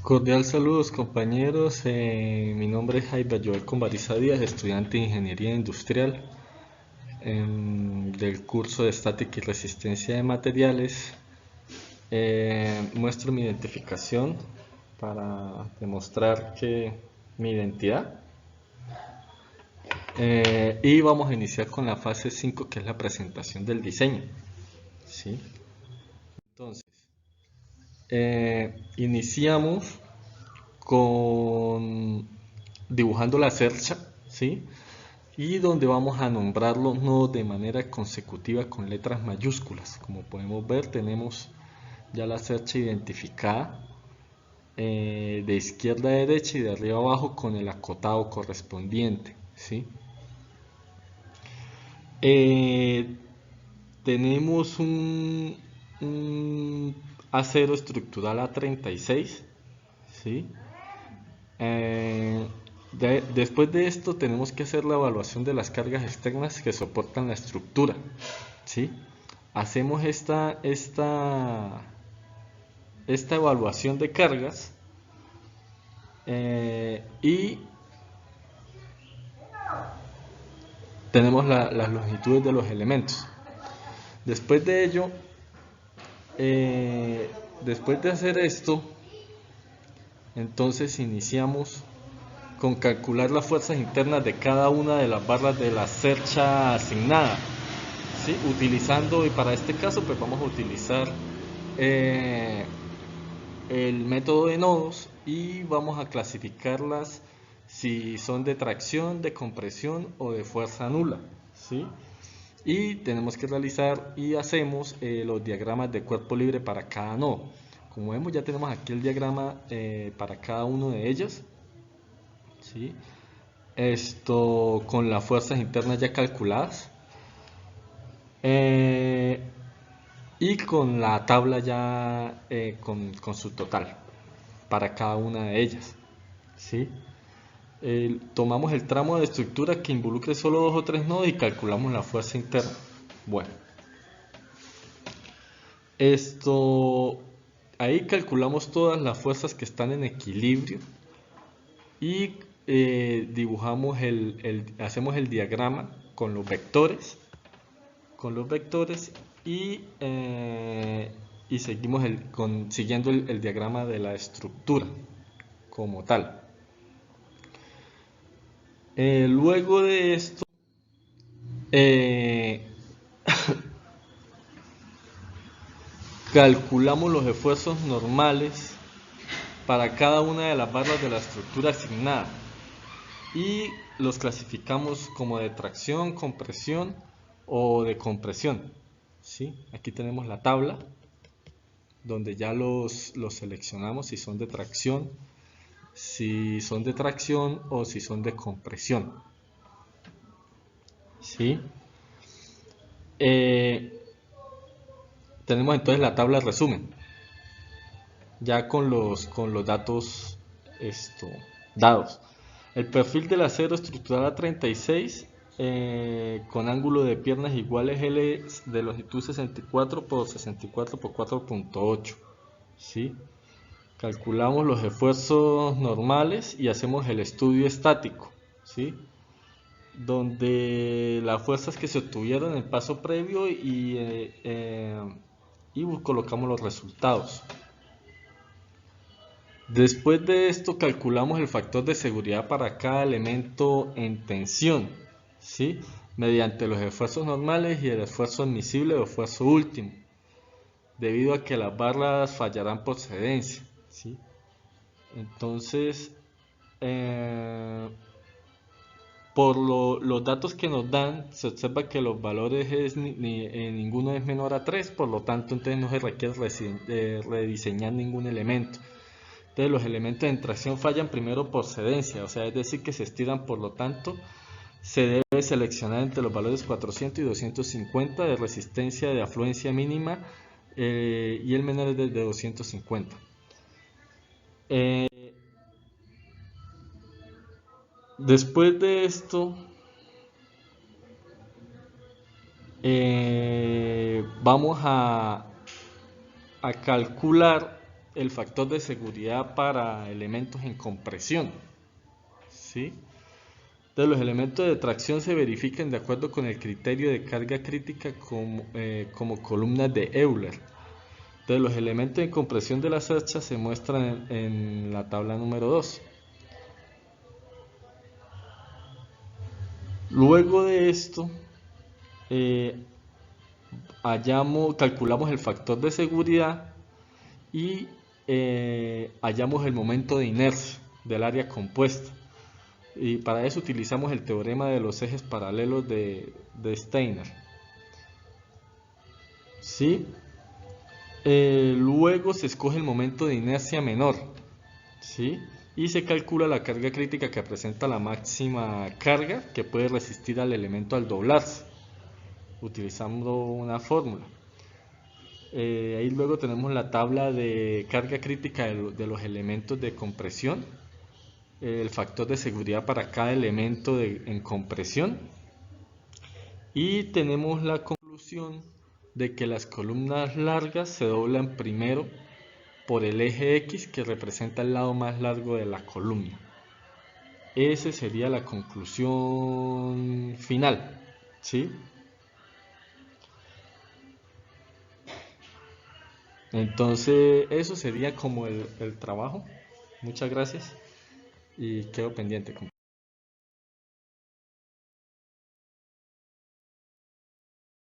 Cordial saludos compañeros, mi nombre es Jaime Joel Convariza Díaz, estudiante de Ingeniería Industrial del curso de Estática y Resistencia de Materiales. Muestro mi identificación para demostrar que mi identidad. Y vamos a iniciar con la fase 5, que es la presentación del diseño. ¿Sí? Entonces, iniciamos con dibujando la cercha, ¿sí? Y donde vamos a nombrar los nodos de manera consecutiva con letras mayúsculas. Como podemos ver, tenemos ya la cercha identificada de izquierda a derecha y de arriba a abajo con el acotado correspondiente, ¿sí? Eh, Tenemos un acero estructural A36, ¿sí? Eh, Después de esto tenemos que hacer la evaluación de las cargas externas que soportan la estructura, ¿sí? Hacemos esta evaluación de cargas y tenemos las longitudes de los elementos. Después de ello, eh, después de hacer esto, entonces iniciamos con calcular las fuerzas internas de cada una de las barras de la cercha asignada, ¿sí? Utilizando, y para este caso pues vamos a utilizar eh, el método de nodos y vamos a clasificarlas si son de tracción, de compresión o de fuerza nula, ¿sí? Y tenemos que realizar y hacemos los diagramas de cuerpo libre para cada nodo. Como vemos, ya tenemos aquí el diagrama para cada uno de ellas, ¿sí? Esto con las fuerzas internas ya calculadas eh, y con la tabla ya con su total para cada una de ellas, ¿sí? Tomamos el tramo de estructura que involucre solo dos o tres nodos y calculamos la fuerza interna. Bueno, esto ahí calculamos todas las fuerzas que están en equilibrio y dibujamos hacemos el diagrama con los vectores y seguimos siguiendo el diagrama de la estructura como tal. Luego de esto, eh, calculamos los esfuerzos normales para cada una de las barras de la estructura asignada y los clasificamos como de tracción, compresión o de compresión. ¿Sí? Aquí tenemos la tabla donde ya los seleccionamos si son de tracción o si son de compresión. ¿Sí? Eh, Tenemos entonces la tabla de resumen, ya con los datos dados. El perfil del acero estructural A36 con ángulo de piernas iguales L de longitud 64 por 64 por 4.8. ¿Sí? Calculamos los esfuerzos normales y hacemos el estudio estático, ¿sí? Donde las fuerzas que se obtuvieron en el paso previo y colocamos los resultados. Después de esto calculamos el factor de seguridad para cada elemento en tensión, ¿sí? Mediante los esfuerzos normales y el esfuerzo admisible o esfuerzo último, debido a que las barras fallarán por cedencia, ¿sí? Entonces, eh, los datos que nos dan, se observa que los valores ninguno es menor a 3, por lo tanto entonces no se requiere rediseñar ningún elemento. Entonces los elementos en tracción fallan primero por cedencia, o sea, es decir, que se estiran, por lo tanto, se debe seleccionar entre los valores 400 y 250 de resistencia de afluencia mínima y el menor es de 250. Eh, Después de esto, vamos a calcular el factor de seguridad para elementos en compresión, ¿sí? Entonces, los elementos de tracción se verifican de acuerdo con el criterio de carga crítica como columnas de Euler. Entonces, los elementos de compresión de la cercha se muestran en la tabla número 2. Luego de esto, eh, calculamos el factor de seguridad y hallamos el momento de inercia del área compuesta. Y para eso utilizamos el teorema de los ejes paralelos de Steiner. ¿Sí? Luego se escoge el momento de inercia menor. ¿Sí? Y se calcula la carga crítica que presenta la máxima carga que puede resistir al elemento al doblarse, utilizando una fórmula. Ahí luego tenemos la tabla de carga crítica de los elementos de compresión, el factor de seguridad para cada elemento en compresión, y tenemos la conclusión de que las columnas largas se doblan primero por el eje X, que representa el lado más largo de la columna. Esa sería la conclusión final, ¿sí? Entonces, eso sería como el trabajo. Muchas gracias y quedo pendiente.